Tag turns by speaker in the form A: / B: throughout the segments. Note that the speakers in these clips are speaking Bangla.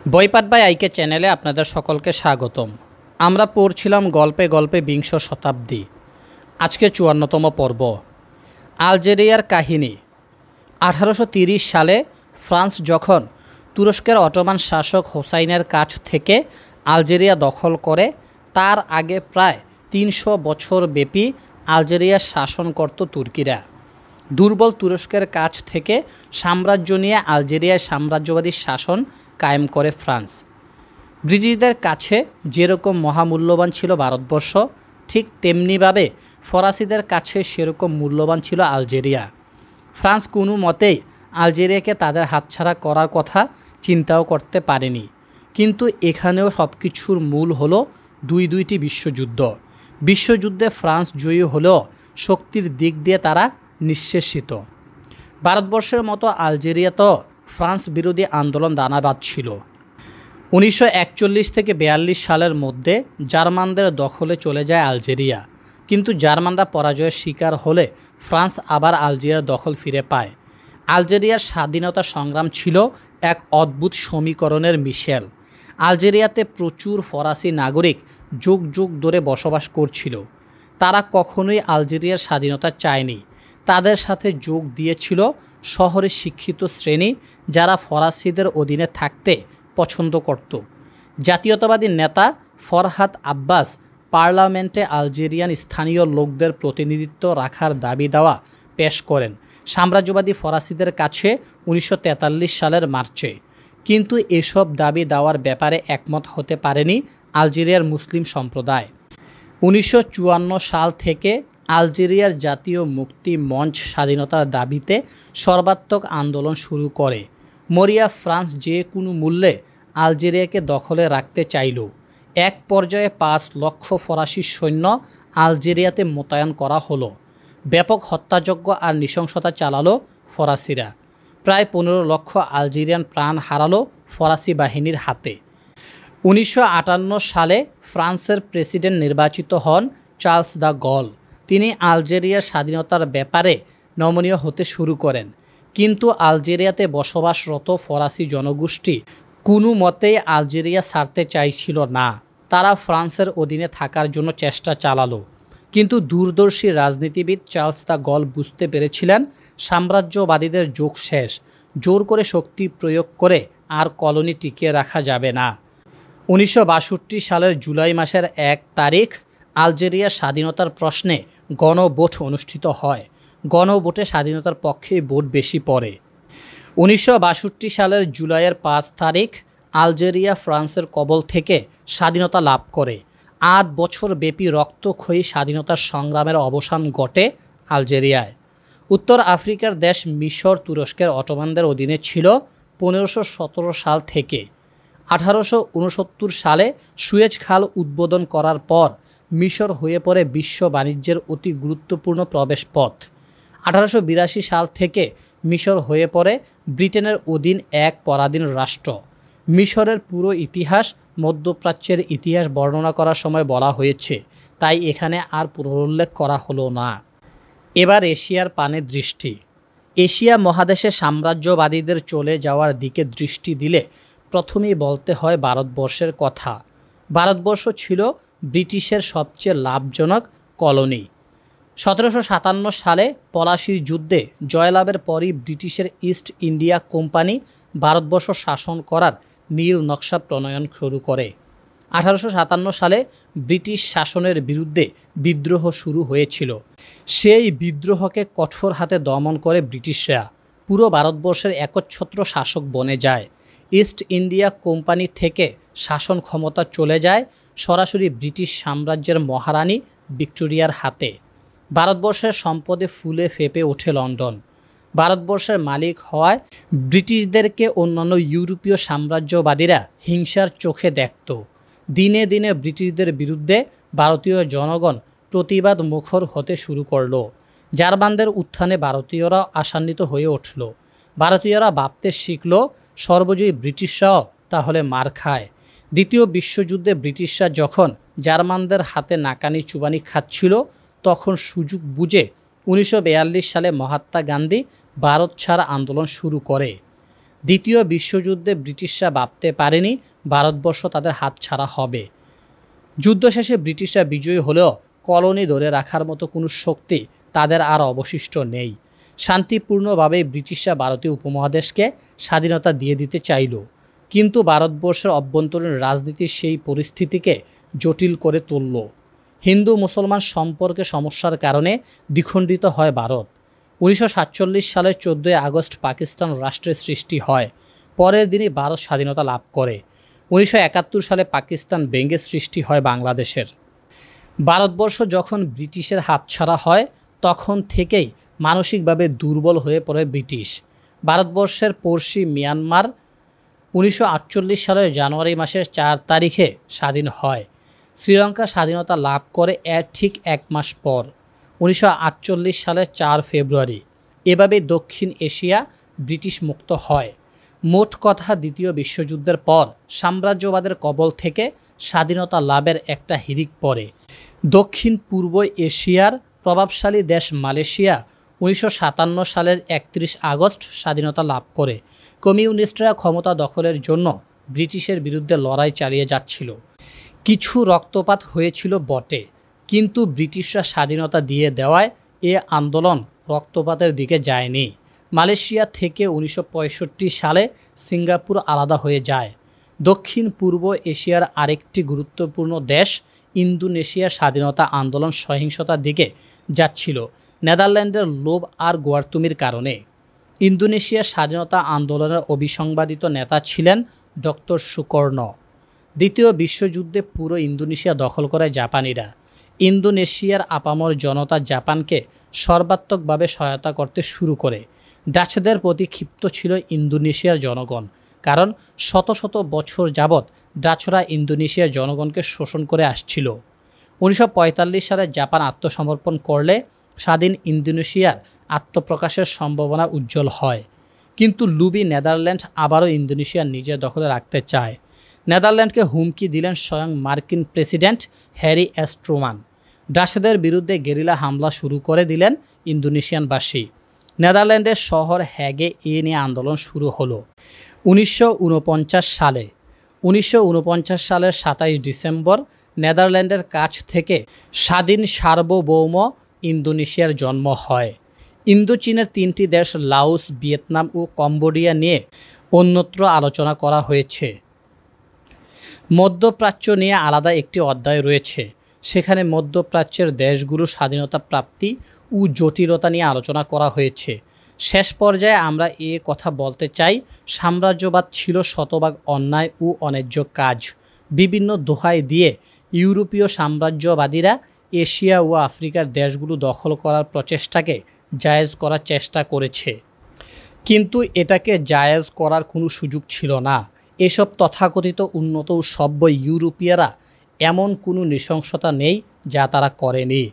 A: বইপাঠ বাই আইকে চ্যানেলে আপনাদের সকলকে স্বাগতম। আমরা পড়ছিলাম গল্পে গল্পে বিংশ শতাব্দী। আজকে ৫৪তম পর্ব, আলজেরিয়ার কাহিনী। ১৮৩০ সালে ফ্রান্স যখন তুরস্কের অটোমান শাসক হোসাইনের কাছ থেকে আলজেরিয়া দখল করে, তার আগে প্রায় ৩০০ বছর ব্যাপী আলজেরিয়া শাসন করত তুর্কিরা। দুর্বল তুরস্কের কাছ থেকে সাম্রাজ্য নিয়ে আলজেরিয়ায় সাম্রাজ্যবাদী শাসন কায়েম করে ফ্রান্স। ব্রিটিশদের কাছে যেরকম মহামূল্যবান ছিল ভারতবর্ষ, ঠিক তেমনিভাবে ফরাসিদের কাছে সেরকম মূল্যবান ছিল আলজেরিয়া। ফ্রান্স কোনো মতেই আলজেরিয়াকে তাদের হাতছাড়া করার কথা চিন্তাও করতে পারেনি। কিন্তু এখানেও সব কিছুর মূল হলো দুইটি বিশ্বযুদ্ধ। বিশ্বযুদ্ধে ফ্রান্স জয়ী হলেও শক্তির দিক দিয়ে তারা নিঃশেষিত। ভারতবর্ষের মতো আলজেরিয়াতেও ফ্রান্স বিরোধী আন্দোলন দানা বাঁধছিল। ১৯৪১ থেকে ৪২ সালের মধ্যে জার্মানদের দখলে চলে যায় আলজেরিয়া, কিন্তু জার্মানরা পরাজয়ের শিকার হলে ফ্রান্স আবার আলজেরিয়ার দখল ফিরে পায়। আলজেরিয়ার স্বাধীনতা সংগ্রাম ছিল এক অদ্ভুত সমীকরণের মিশেল। আলজেরিয়াতে প্রচুর ফরাসি নাগরিক যুগ যুগ ধরে বসবাস করছিল। তারা কখনোই আলজেরিয়ার স্বাধীনতা চায়নি। তাদের সাথে যোগ দিয়েছিল শহরে শিক্ষিত শ্রেণী, যারা ফরাসিদের অধীনে থাকতে পছন্দ করত। জাতীয়তাবাদী নেতা ফরহাদ আব্বাস পার্লামেন্টে আলজেরিয়ান স্থানীয় লোকদের প্রতিনিধিত্ব রাখার দাবি দাওয়া পেশ করেন সাম্রাজ্যবাদী ফরাসিদের কাছে ১৯৪৩ সালের মার্চে। কিন্তু এসব দাবি দাওয়ার ব্যাপারে একমত হতে পারেনি আলজেরিয়ার মুসলিম সম্প্রদায়। ১৯৫৪ সাল থেকে আলজেরিয়ার জাতীয় মুক্তি মঞ্চ স্বাধীনতার দাবিতে সর্বাত্মক আন্দোলন শুরু করে। মরিয়া ফ্রান্স যে কোনো মূল্যে আলজেরিয়াকে দখলে রাখতে চাইল। এক পর্যায়ে ৫ লক্ষ ফরাসি সৈন্য আলজেরিয়াতে মোতায়েন করা হলো। ব্যাপক হত্যাযজ্ঞ আর নৃশংসতা চালালো ফরাসিরা। প্রায় ১৫ লক্ষ আলজেরিয়ান প্রাণ হারালো ফরাসি বাহিনীর হাতে। ১৯৫৮ সালে ফ্রান্সের প্রেসিডেন্ট নির্বাচিত হন চার্লস দ্য গল। তিনি আলজেরিয়ার স্বাধীনতার ব্যাপারে নমনীয় হতে শুরু করেন, কিন্তু আলজেরিয়াতে বসবাসরত ফরাসি জনগোষ্ঠী কোনো মতেই আলজেরিয়া ছাড়তে চাইছিল না। তারা ফ্রান্সের অধীনে থাকার জন্য চেষ্টা চালালো, কিন্তু দূরদর্শী রাজনীতিবিদ চার্লস দ্য গল বুঝতে পেরেছিলেন সাম্রাজ্যবাদীদের যুগ শেষ। জোর করে শক্তি প্রয়োগ করে আর কলোনি টিকিয়ে রাখা যাবে না। ১৯৬২ সালের জুলাই মাসের ১ তারিখ আলজেরিয়ার স্বাধীনতার প্রশ্নে গণভোট অনুষ্ঠিত হয়। গণভোটে স্বাধীনতার পক্ষে ভোট বেশি পড়ে। ১৯৬২ সালের জুলাইয়ের ৫ তারিখ আলজেরিয়া ফ্রান্সের কবল থেকে স্বাধীনতা লাভ করে। ৮ বছর ব্যাপী রক্তক্ষয়ী স্বাধীনতার সংগ্রামের অবসান ঘটে আলজেরিয়ায়। উত্তর আফ্রিকার দেশ মিশর তুরস্কের অটোমানদের অধীনে ছিল ১৫১৭ সাল থেকে। ১৮৬৯ সালে সুয়েজ খাল উদ্বোধন করার পর মিশর হয়ে পড়ে বিশ্ব বাণিজ্যের অতি গুরুত্বপূর্ণ প্রবেশপথ। ১৮৮২ সাল থেকে মিশর হয়ে পড়ে ব্রিটেনের অধীন এক পরাধীন রাষ্ট্র। মিশরের পুরো ইতিহাস মধ্যপ্রাচ্যের ইতিহাস বর্ণনা করার সময় বলা হয়েছে, তাই এখানে আর পুনরুল্লেখ করা হলো না। এবার এশিয়ার পানে দৃষ্টি। এশিয়া মহাদেশে সাম্রাজ্যবাদীদের চলে যাওয়ার দিকে দৃষ্টি দিলে প্রথমেই বলতে হয় ভারতবর্ষের কথা। ভারতবর্ষ ছিল ব্রিটিশের সবচেয়ে লাভজনক কলোনি। ১৭৫৭ সালে পলাশির যুদ্ধে জয়লাভের পরই ব্রিটিশের ইস্ট ইন্ডিয়া কোম্পানি ভারতবর্ষ শাসন করার নীল নকশা প্রণয়ন শুরু করে। ১৮৫৭ সালে ব্রিটিশ শাসনের বিরুদ্ধে বিদ্রোহ শুরু হয়েছিল। সেই বিদ্রোহকে কঠোর হাতে দমন করে ব্রিটিশরা পুরো ভারতবর্ষের একচ্ছত্র শাসক বনে যায়। ইস্ট ইন্ডিয়া কোম্পানি থেকে শাসন ক্ষমতা চলে যায় সরাসরি ব্রিটিশ সাম্রাজ্যের মহারানী ভিক্টোরিয়ার হাতে। ভারতবর্ষের সম্পদে ফুলে ফেঁপে ওঠে লন্ডন। ভারতবর্ষের মালিক হওয়ায় ব্রিটিশদেরকে অন্যান্য ইউরোপীয় সাম্রাজ্যবাদীরা হিংসার চোখে দেখত। দিনে দিনে ব্রিটিশদের বিরুদ্ধে ভারতীয় জনগণ প্রতিবাদ মুখর হতে শুরু করল। জার্মানদের উত্থানে ভারতীয়রাও আশান্বিত হয়ে উঠল। ভারতীয়রা ভাবতে শিখল সর্বজয়ী ব্রিটিশরাও তাহলে মার খায়। দ্বিতীয় বিশ্বযুদ্ধে ব্রিটিশরা যখন জার্মানদের হাতে নাকানি চুবানি খাচ্ছিল, তখন সুযোগ বুঝে ১৯৪২ সালে মহাত্মা গান্ধী ভারত ছাড় আন্দোলন শুরু করে। দ্বিতীয় বিশ্বযুদ্ধে ব্রিটিশরা ভাবতে পারেনি ভারতবর্ষ তাদের হাতছাড়া হবে। যুদ্ধ শেষে ব্রিটিশরা বিজয়ী হলেও কলোনি ধরে রাখার মতো কোনো শক্তি তাদের আর অবশিষ্ট নেই। শান্তিপূর্ণভাবেই ব্রিটিশরা ভারতীয় উপমহাদেশকে স্বাধীনতা দিয়ে দিতে চাইল, কিন্তু ভারতবর্ষের অভ্যন্তরীণ রাজনীতি সেই পরিস্থিতিকে জটিল করে তুলল। হিন্দু মুসলমান সম্পর্কে সমস্যার কারণে দ্বিখণ্ডিত হয় ভারত। 1947 সালের 14 আগস্ট পাকিস্তান রাষ্ট্রের সৃষ্টি হয়। পরের দিনই ভারত স্বাধীনতা লাভ করে। 1971 সালে পাকিস্তান ভেঙে সৃষ্টি হয় বাংলাদেশের। ভারতবর্ষ যখন ব্রিটিশের হাতছাড়া হয় তখন থেকেই মানসিকভাবে দুর্বল হয়ে পড়ে ব্রিটিশ। ভারতবর্ষের পড়শি মিয়ানমার 1948 সালের জানুয়ারি মাসের 4 তারিখে স্বাধীন হয়। শ্রীলঙ্কা স্বাধীনতা লাভ করে এর ঠিক এক মাস পর 1948 সালের 4 ফেব্রুয়ারি। এভাবে দক্ষিণ এশিয়া ব্রিটিশ মুক্ত হয়। মোট কথা দ্বিতীয় বিশ্বযুদ্ধের পর সাম্রাজ্যবাদের কবল থেকে স্বাধীনতা লাভের একটা হিড়িক পড়ে। দক্ষিণ পূর্ব এশিয়ার প্রভাবশালী দেশ মালয়েশিয়া 1957 সালের 31 আগস্ট স্বাধীনতা লাভ করে। কমিউনিস্টরা ক্ষমতা দখলের জন্য ব্রিটিশের বিরুদ্ধে লড়াই চালিয়ে যাচ্ছিল। কিছু রক্তপাত হয়েছিল বটে, কিন্তু ব্রিটিশরা স্বাধীনতা দিয়ে দেওয়ায় এ আন্দোলন রক্তপাতের দিকে যায়নি। মালয়েশিয়া থেকে 1965 সালে সিঙ্গাপুর আলাদা হয়ে যায়। দক্ষিণ পূর্ব এশিয়ার আরেকটি গুরুত্বপূর্ণ দেশ ইন্দোনেশিয়ার স্বাধীনতা আন্দোলন সহিংসতার দিকে যাচ্ছিল নেদারল্যান্ডের লোভ আর গোয়ার্তুমির কারণে। ইন্দোনেশিয়ার স্বাধীনতা আন্দোলনের অবিসংবাদিত নেতা ছিলেন ডক্টর সুকর্ণ। দ্বিতীয় বিশ্বযুদ্ধে পুরো ইন্দোনেশিয়া দখল করে জাপানিরা। ইন্দোনেশিয়ার আপামর জনতা জাপানকে সর্বাত্মকভাবে সহায়তা করতে শুরু করে। ডাচদের প্রতি ক্ষিপ্ত ছিল ইন্দোনেশিয়ার জনগণ, কারণ শত শত বছর যাবৎ ডাচরা ইন্দোনেশিয়ার জনগণকে শোষণ করে আসছিল। 1945 সালে জাপান আত্মসমর্পণ করলে স্বাধীন ইন্দোনেশিয়ার আত্মপ্রকাশের সম্ভাবনা উজ্জ্বল হয়। কিন্তু লুবি নেদারল্যান্ড আবারও ইন্দোনেশিয়া নিজের দখলে রাখতে চায়। নেদারল্যান্ডকে হুমকি দিলেন স্বয়ং মার্কিন প্রেসিডেন্ট হ্যারি এস ট্রুমান। ডাচদের বিরুদ্ধে গেরিলা হামলা শুরু করে দিলেন ইন্দোনেশিয়ানবাসী। নেদারল্যান্ডের শহর হ্যাগে এ নিয়ে আন্দোলন শুরু হলো। 1949 সালের 27 ডিসেম্বর নেদারল্যান্ডের কাছ থেকে স্বাধীন সার্বভৌম ইন্দোনেশিয়ার জন্ম হয়। ইন্দোচীনের 3টি দেশ লাওস, ভিয়েতনাম ও কম্বোডিয়া নিয়ে অন্যত্র আলোচনা করা হয়েছে। মধ্যপ্রাচ্য নিয়ে আলাদা একটি অধ্যায় রয়েছে। সেখানে মধ্যপ্রাচ্যের দেশগুলোর স্বাধীনতা প্রাপ্তি ও জটিলতা নিয়ে আলোচনা করা হয়েছে। শেষ পর্যায়ে আমরা এ কথা বলতে চাই, সাম্রাজ্যবাদ ছিল শতভাগ অন্যায় ও অন্যায্য কাজ। বিভিন্ন দোহাই দিয়ে ইউরোপীয় সাম্রাজ্যবাদীরা এশিয়া ও আফ্রিকার দেশগুলো দখল করার প্রচেষ্টাকে জায়েজ করার চেষ্টা করেছে, কিন্তু এটাকে জায়েজ করার কোনো সুযোগ ছিল না। এসব তথাকথিত উন্নত ও সভ্য ইউরোপীয়রা এমন কোনো নৃশংসতা নেই যা তারা করেনি।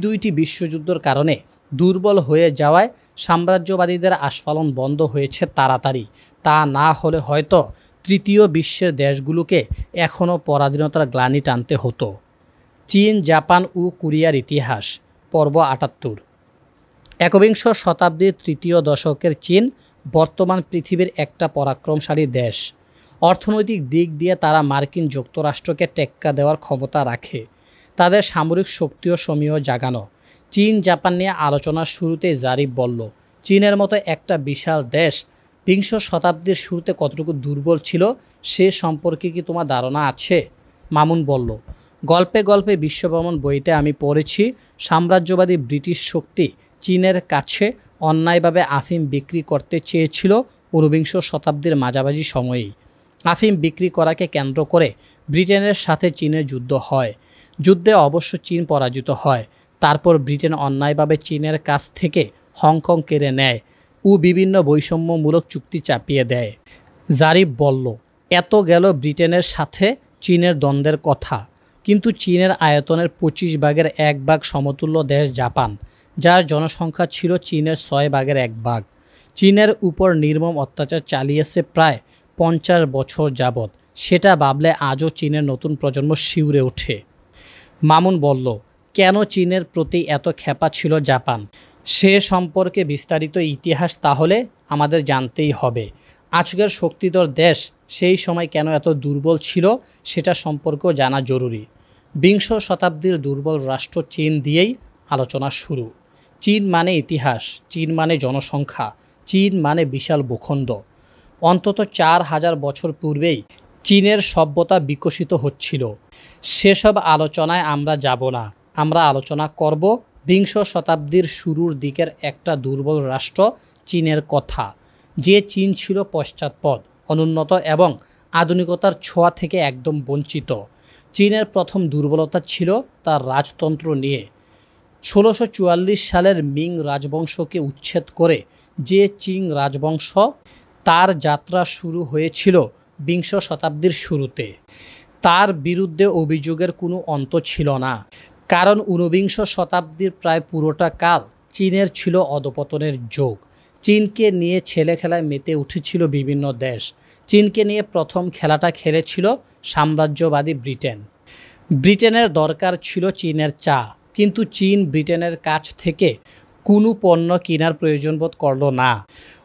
A: দুইটি বিশ্বযুদ্ধের কারণে দুর্বল হয়ে যাওয়ায় সাম্রাজ্যবাদীদের আস্ফালন বন্ধ হয়েছে তাড়াতাড়ি। তা না হলে হয়তো তৃতীয় বিশ্বের দেশগুলোকে এখনও পরাধীনতার গ্লানি টানতে হতো। চীন, জাপান ও কোরিয়ার ইতিহাস, পর্ব 78। একবিংশ শতাব্দীর তৃতীয় দশকের চীন বর্তমান পৃথিবীর একটা পরাক্রমশালী দেশ। অর্থনৈতিক দিক দিয়ে তারা মার্কিন যুক্তরাষ্ট্রকে টেক্কা দেওয়ার ক্ষমতা রাখে। তাদের সামরিক শক্তিও সমীহ জাগানো। চীন জাপান নিয়ে আলোচনার শুরুতেই জারিফ বলল, চীনের মতো একটা বিশাল দেশ বিংশ শতাব্দীর শুরুতে কতটুকু দুর্বল ছিল সে সম্পর্কে কি তোমার ধারণা আছে? মামুন বলল, গল্পে গল্পে বিশ্বভ্রমণ বইতে আমি পড়েছি সাম্রাজ্যবাদী ব্রিটিশ শক্তি চীনের কাছে অন্যায়ভাবে আফিম বিক্রি করতে চেয়েছিল 19বিংশ শতাব্দীর মাঝামাঝি সময়েই। আফিম বিক্রি করাকে কেন্দ্র করে ব্রিটেনের সাথে চীনের যুদ্ধ হয়। যুদ্ধে অবশ্য চীন পরাজিত হয়। তারপর ব্রিটেন অন্যায়ভাবে চীনের কাছ থেকে হংকং কেড়ে নেয় ও বিভিন্ন বৈষম্যমূলক চুক্তি চাপিয়ে দেয়। জারিফ বলল, এত গেল ব্রিটেনের সাথে চীনের দ্বন্দ্বের কথা, কিন্তু চীনের আয়তনের 25 ভাগের 1 ভাগ সমতুল্য দেশ জাপান, যার জনসংখ্যা ছিল চীনের 6 ভাগের 1 ভাগ। চীনের উপর নির্মম অত্যাচার চালিয়েছে প্রায় 50 বছর যাবৎ। সেটা ভাবলে আজও চীনের নতুন প্রজন্ম শিউরে ওঠে। মামুন বলল, কেন চীনের প্রতি এত ক্ষেপা ছিল জাপান? সে সম্পর্কে বিস্তারিত ইতিহাস তাহলে আমাদের জানতেই হবে। আজকের শক্তিধর দেশ সেই সময় কেন এত দুর্বল ছিল সেটা সম্পর্কেও জানা জরুরি। বিংশ শতাব্দীর দুর্বল রাষ্ট্র চীন দিয়েই আলোচনা শুরু। চীন মানে ইতিহাস, চীন মানে জনসংখ্যা, চীন মানে বিশাল ভূখণ্ড। অন্তত 4000 বছর পূর্বেই চীনের সভ্যতা বিকশিত হচ্ছিল। সেসব আলোচনায় আমরা যাব না। আমরা আলোচনা করব বিংশ শতাব্দীর শুরুর দিকের একটা দুর্বল রাষ্ট্র চীনের কথা, যে চীন ছিল পশ্চাৎপদ, অনুন্নত এবং আধুনিকতার ছোঁয়া থেকে একদম বঞ্চিত। চীনের প্রথম দুর্বলতা ছিল তার রাজতন্ত্র নিয়ে। 1644 সালের মিং রাজবংশকে উচ্ছেদ করে যে চিং রাজবংশ, তার যাত্রা শুরু হয়েছিল বিংশ শতাব্দীর শুরুতে। তার বিরুদ্ধে অভিযোগের কোনো অন্ত ছিল না, কারণ ঊনবিংশ শতাব্দীর প্রায় পুরোটা কাল চীনের ছিল অধপতনের যুগ। চীনকে নিয়ে ছেলে খেলায় মেতে উঠেছিল বিভিন্ন দেশ। চীনকে নিয়ে প্রথম খেলাটা খেলেছিল সাম্রাজ্যবাদী ব্রিটেন। ব্রিটেনের দরকার ছিল চীনের চা, কিন্তু চীন ব্রিটেনের কাছ থেকে কোনো পণ্য কেনার প্রয়োজন বোধ করল না।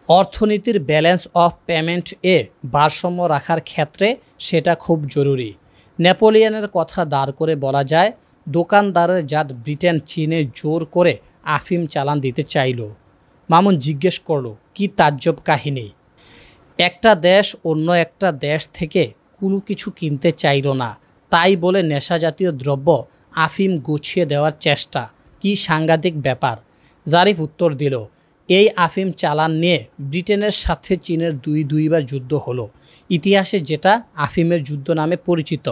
A: অর্থনীতির ব্যালেন্স অফ পেমেন্ট এ ভারসাম্য রাখার ক্ষেত্রে সেটা খুব জরুরি। নেপোলিয়নের কথা দাঁড় করে বলা যায়, দোকানদারের জাত ব্রিটেন চীনে জোর করে আফিম চালান দিতে চাইল। মামুন জিজ্ঞেস করল, কি তাজ্জব কাহিনী! একটা দেশ অন্য একটা দেশ থেকে কোনো কিছু কিনতে চাইল না, তাই বলে নেশা জাতীয় দ্রব্য আফিম গুছিয়ে দেওয়ার চেষ্টা, কি সাংঘাতিক ব্যাপার! জারিফ উত্তর দিল, এই আফিম চালান নিয়ে ব্রিটেনের সাথে চীনের দুইবার যুদ্ধ হলো, ইতিহাসে যেটা আফিমের যুদ্ধ নামে পরিচিত।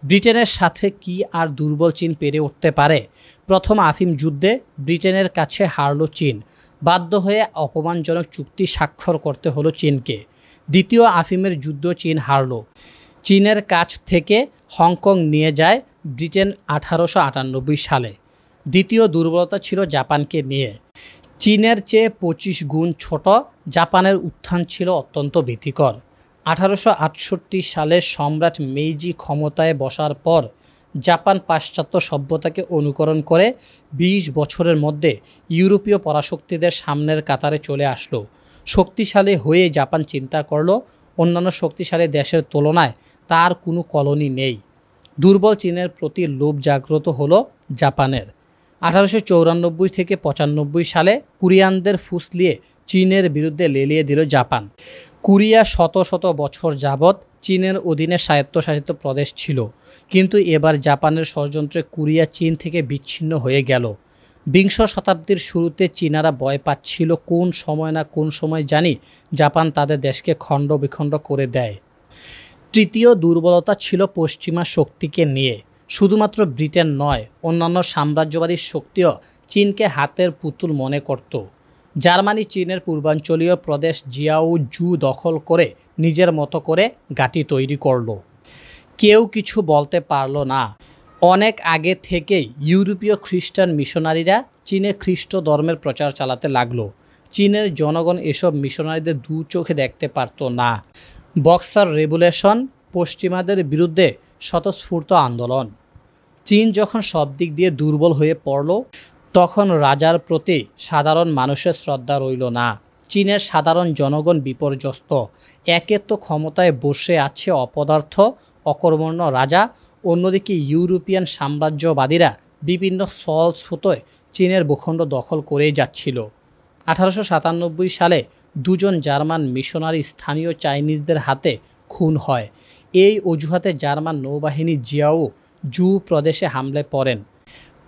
A: ব্রিটেনের সাথে কি আর দুর্বল চীন পেরে উঠতে পারে? প্রথম আফিম যুদ্ধে ব্রিটেনের কাছে হারল চীন। বাধ্য হয়ে অপমানজনক চুক্তি স্বাক্ষর করতে হলো চীনকে। দ্বিতীয় আফিমের যুদ্ধ চীন হারল। চীনের কাছ থেকে হংকং নিয়ে যায় ব্রিটেন 1898 সালে। দ্বিতীয় দুর্বলতা ছিল জাপানকে নিয়ে। চীনের চেয়ে 25 গুণ ছোট জাপানের উত্থান ছিল অত্যন্ত ভীতিকর। 1868 সালে সম্রাট মেইজি ক্ষমতায় বসার পর জাপান পাশ্চাত্য সভ্যতাকে অনুকরণ করে 20 বছরের মধ্যে ইউরোপীয় পরাশক্তিদের সামনের কাতারে চলে আসলো। শক্তিশালী হয়ে জাপান চিন্তা করল, অন্যান্য শক্তিশালী দেশের তুলনায় তার কোনো কলোনি নেই। দুর্বল চীনের প্রতি লোভ জাগ্রত হলো জাপানের। 1894 থেকে 95 সালে কোরিয়ানদের ফুসলিয়ে চীনের বিরুদ্ধে লেলিয়ে দিল জাপান। কোরিয়া শত শত বছর যাবৎ চীনের অধীনে স্বায়ত্তশাসিত প্রদেশ ছিল, কিন্তু এবার জাপানের ষড়যন্ত্রে কোরিয়া চীন থেকে বিচ্ছিন্ন হয়ে গেল। বিংশ শতাব্দীর শুরুতে চীনারা ভয় পাচ্ছিল কোন সময় না কোন সময় জানি জাপান তাদের দেশকে খণ্ড বিখণ্ড করে দেয়। তৃতীয় দুর্বলতা ছিল পশ্চিমা শক্তিকে নিয়ে। শুধুমাত্র ব্রিটেন নয়, অন্যান্য সাম্রাজ্যবাদী শক্তিও চীনকে হাতের পুতুল মনে করত। জার্মানি চীনের পূর্বাঞ্চলীয় প্রদেশ জিয়াওজু দখল করে নিজের মতো করে ঘাঁটি তৈরি করল। কেউ কিছু বলতে পারল না। অনেক আগে থেকেই ইউরোপীয় খ্রিস্টান মিশনারিরা চীনে খ্রিস্ট ধর্মের প্রচার চালাতে লাগলো। চীনের জনগণ এসব মিশনারিদের দু চোখে দেখতে পারত না। বক্সার রেভলিউশন, পশ্চিমাদের বিরুদ্ধে স্বতঃস্ফূর্ত আন্দোলন। চীন যখন সব দিক দিয়ে দুর্বল হয়ে পড়ল, তখন রাজার প্রতি সাধারণ মানুষের শ্রদ্ধা রইল না। চীনের সাধারণ জনগণ বিপর্যস্ত। একে তো ক্ষমতায় বসে আছে অপদার্থ অকর্মণ্য রাজা, অন্যদিকে ইউরোপিয়ান সাম্রাজ্যবাদীরা বিভিন্ন ছলছুতোয় চীনের ভূখণ্ড দখল করেই যাচ্ছিল। 1897 সালে দুজন জার্মান মিশনারি স্থানীয় চাইনিজদের হাতে খুন হয়। এই অজুহাতে জার্মান নৌবাহিনী জিয়াওজু প্রদেশে হামলায় পড়েন।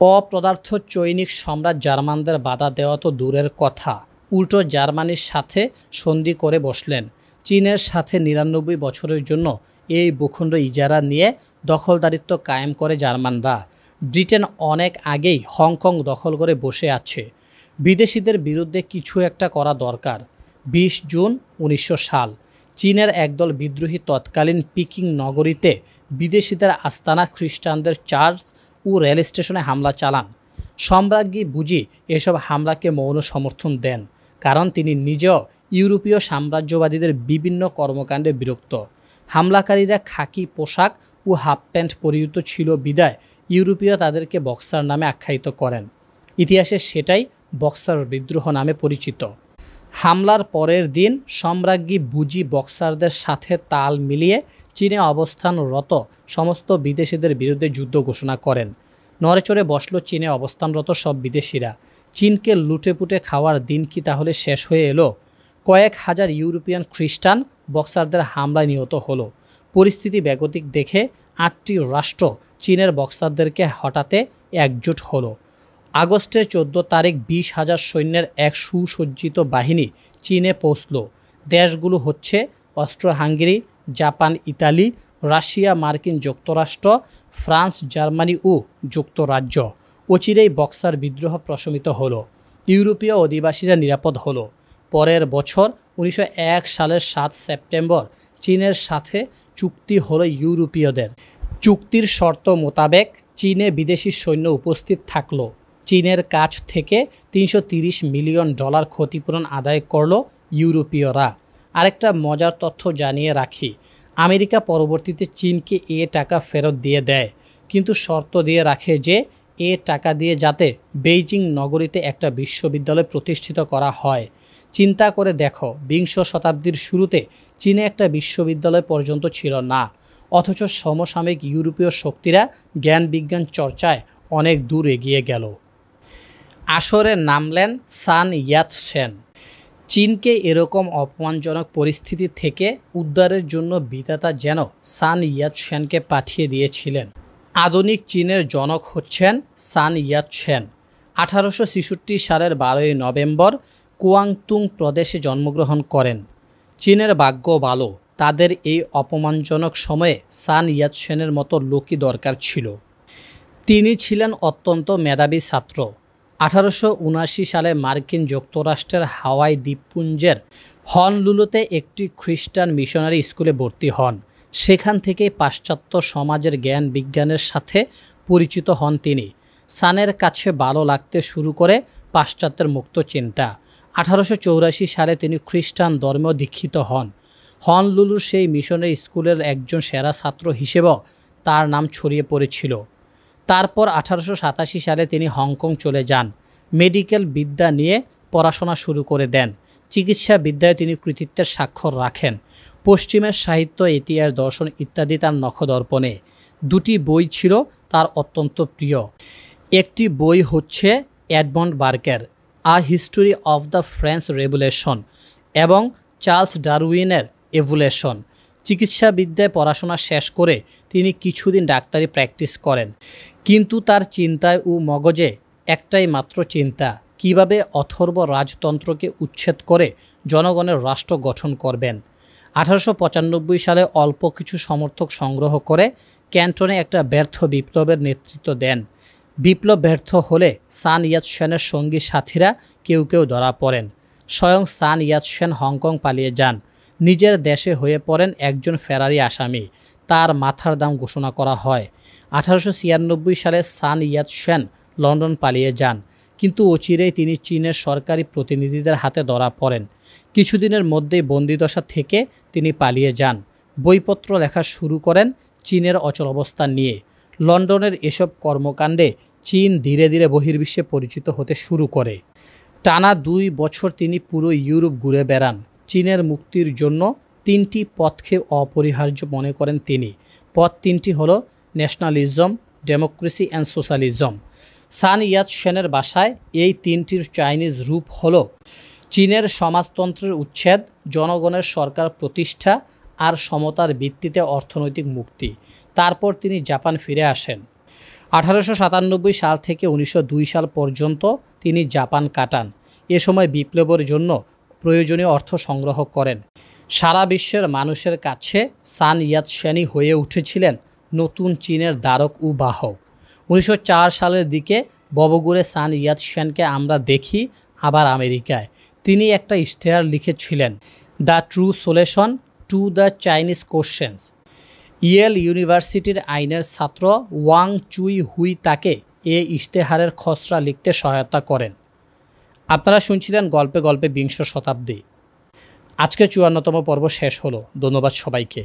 A: অপদার্থ চৈনিক সম্রাট জার্মানদের বাধা দেওয়া তো দূরের কথা, উল্টো জার্মানির সাথে সন্ধি করে বসলেন। চীনের সাথে 99 বছরের জন্য এই ভূখণ্ড ইজারা নিয়ে দখলদারিত্ব কায়েম করে জার্মানরা। ব্রিটেন অনেক আগেই হংকং দখল করে বসে আছে। বিদেশিদের বিরুদ্ধে কিছু একটা করা দরকার। 20 জুন 1900 সাল চীনের একদল বিদ্রোহী তৎকালীন পিকিং নগরীতে বিদেশিদের আস্তানা খ্রিস্টানদের চার্চ ও রেল স্টেশনে হামলা চালান। সম্রাজ্ঞী বুঝি এসব হামলাকে মৌন সমর্থন দেন, কারণ তিনি নিজেও ইউরোপীয় সাম্রাজ্যবাদীদের বিভিন্ন কর্মকাণ্ডে বিরক্ত। হামলাকারীরা খাকি পোশাক ও হাফ প্যান্ট পরিহিত ছিল বিদায় ইউরোপীয় তাদেরকে বক্সার নামে আখ্যায়িত করেন। ইতিহাসে সেটাই বক্সার বিদ্রোহ নামে পরিচিত। হামলার পরের দিন সম্রাজ্ঞী বুজি বক্সারদের সাথে তাল মিলিয়ে চীনে অবস্থানরত সমস্ত বিদেশিদের বিরুদ্ধে যুদ্ধ ঘোষণা করেন। নড়েচড়ে বসল চীনে অবস্থানরত সব বিদেশিরা। চীনকে লুটেপুটে খাওয়ার দিন কি তাহলে শেষ হয়ে এলো? কয়েক হাজার ইউরোপিয়ান খ্রিস্টান বক্সারদের হামলায় নিহত হলো। পরিস্থিতি বেগতিক দেখে 8টি রাষ্ট্র চীনের বক্সারদেরকে হটাতে একজোট হলো। আগস্টের 14 তারিখ 20,000 সৈন্যের এক সুসজ্জিত বাহিনী চীনে পৌঁছল। দেশগুলো হচ্ছে অস্ট্রো-হাঙ্গেরি, জাপান, ইতালি, রাশিয়া, মার্কিন যুক্তরাষ্ট্র, ফ্রান্স, জার্মানি ও যুক্তরাজ্য। অচিরেই বক্সার বিদ্রোহ প্রশমিত হলো। ইউরোপীয় অধিবাসীরা নিরাপদ হলো। পরের বছর 1901 সালের 7 সেপ্টেম্বর চীনের সাথে চুক্তি হলো ইউরোপীয়দের। চুক্তির শর্ত মোতাবেক চীনে বিদেশি সৈন্য উপস্থিত থাকলো। চীনের কাছ থেকে $330 মিলিয়ন ক্ষতিপূরণ আদায় করল ইউরোপীয়রা। আরেকটা মজার তথ্য জানিয়ে রাখি, আমেরিকা পরবর্তীতে চীনকে এ টাকা ফেরত দিয়ে দেয়, কিন্তু শর্ত দিয়ে রাখে যে এ টাকা দিয়ে যাতে বেইজিং নগরীতে একটা বিশ্ববিদ্যালয় প্রতিষ্ঠিত করা হয়। চিন্তা করে দেখো, 20 শতাব্দীর শুরুতে চীনে একটা বিশ্ববিদ্যালয় পর্যন্ত ছিল না, অথচ সমসাময়িক ইউরোপীয় শক্তিরা জ্ঞান বিজ্ঞান চর্চায় অনেক দূর এগিয়ে গেল। আসরে নামলেন সান ইয়াত-সেন। চীনকে এরকম অপমানজনক পরিস্থিতি থেকে উদ্ধারের জন্য বিধাতা যেন সান ইয়াত-সেনকে পাঠিয়ে দিয়েছিলেন। আধুনিক চীনের জনক হচ্ছেন সান ইয়াত-সেন। 1866 সালের 12ই নভেম্বর কুয়াংতুং প্রদেশে জন্মগ্রহণ করেন। চীনের ভাগ্য ভালো, তাদের এই অপমানজনক সময়ে সান ইয়াত-সেনের মতো লোকই দরকার ছিল। তিনি ছিলেন অত্যন্ত মেধাবী ছাত্র। 1879 সালে মার্কিন যুক্তরাষ্ট্রের হাওয়াই দ্বীপপুঞ্জের হনলুলুতে একটি খ্রিস্টান মিশনারি স্কুলে ভর্তি হন। সেখান থেকেই পাশ্চাত্য সমাজের জ্ঞান বিজ্ঞানের সাথে পরিচিত হন তিনি। সানের কাছে ভালো লাগতে শুরু করে পাশ্চাত্যের মুক্ত চিন্তা। 1884 সালে তিনি খ্রিস্টান ধর্মেও দীক্ষিত হন। হনলুলুর সেই মিশনারি স্কুলের একজন সেরা ছাত্র হিসেবেও তার নাম ছড়িয়ে পড়েছিল। তারপর 1887 সালে তিনি হংকং চলে যান। মেডিকেল বিদ্যা নিয়ে পড়াশোনা শুরু করে দেন। চিকিৎসা বিদ্যায় তিনি কৃতিত্বের স্বাক্ষর রাখেন। পশ্চিমের সাহিত্য, ইতিহাস, দর্শন ইত্যাদি তার নখদর্পণে। 2টি বই ছিল তার অত্যন্ত প্রিয়। একটি বই হচ্ছে এডমন্ড বার্কের a history of the French revolution এবং চার্লস ডারউইনের এভলিউশন। চিকিৎসা বিদ্যায় পড়াশোনা শেষ করে তিনি কিছুদিন ডাক্তারি প্র্যাকটিস করেন, কিন্তু তার চিন্তায় ও মগজে একটাই মাত্র চিন্তা, কিভাবে অথর্ব রাজতন্ত্রকে উচ্ছেদ করে জনগণের রাষ্ট্র গঠন করবেন। 1895 সালে অল্প কিছু সমর্থক সংগ্রহ করে ক্যান্টনে একটা ব্যর্থ বিপ্লবের নেতৃত্ব দেন। বিপ্লব ব্যর্থ হলে সান ইয়াত-সেনের সঙ্গী সাথীরা কেউ কেউ ধরা পড়েন। স্বয়ং সান ইয়াত-সেন হংকং পালিয়ে যান। নিজের দেশে হয়ে পড়েন একজন ফেরারি আসামি। তার মাথার দাম ঘোষণা করা হয়। 1896 সালে সান ইয়াত-সেন লন্ডন পালিয়ে যান, কিন্তু অচিরেই তিনি চীনের সরকারি প্রতিনিধিদের হাতে ধরা পড়েন। কিছুদিনের মধ্যেই বন্দিদশা থেকে তিনি পালিয়ে যান। বইপত্র লেখা শুরু করেন চীনের অচল অবস্থা নিয়ে। লন্ডনের এসব কর্মকাণ্ডে চীন ধীরে ধীরে বহির্বিশ্বে পরিচিত হতে শুরু করে। টানা 2 বছর তিনি পুরো ইউরোপ ঘুরে বেড়ান। চীনের মুক্তির জন্য 3টি পথকে অপরিহার্য মনে করেন তিনি। পথ 3টি হলো ন্যাশনালিজম, ডেমোক্রেসি অ্যান্ড সোশ্যালিজম। সান ইয়াত-সেনের ভাষায় এই 3টির চাইনিজ রূপ হলো চীনের সমাজতন্ত্রের উচ্ছেদ, জনগণের সরকার প্রতিষ্ঠা আর সমতার ভিত্তিতে অর্থনৈতিক মুক্তি। তারপর তিনি জাপান ফিরে আসেন। 1897 সাল থেকে 1902 সাল পর্যন্ত তিনি জাপান কাটান। এ সময় বিপ্লবের জন্য প্রয়োজনীয় অর্থ সংগ্রহ করেন। সারা বিশ্বের মানুষের কাছে সান ইয়াত-সেনই হয়ে উঠেছিলেন নতুন চীনের ধারক ও বাহক। 1904 সালের দিকে ববগুড়ে সান ইয়াত-সেনকে আমরা দেখি আবার আমেরিকায়। তিনি একটা ইশতেহার লিখেছিলেন, the true solution to the Chinese questions. Yale ইউনিভার্সিটির আইনের ছাত্র ওয়াং চুই হুই তাকে এ ইশতেহারের খসড়া লিখতে সহায়তা করেন। আপনারা শুনছিলেন গল্পে গল্পে 20 শতাব্দী। আজকে 54তম পর্ব শেষ হলো। ধন্যবাদ সবাইকে।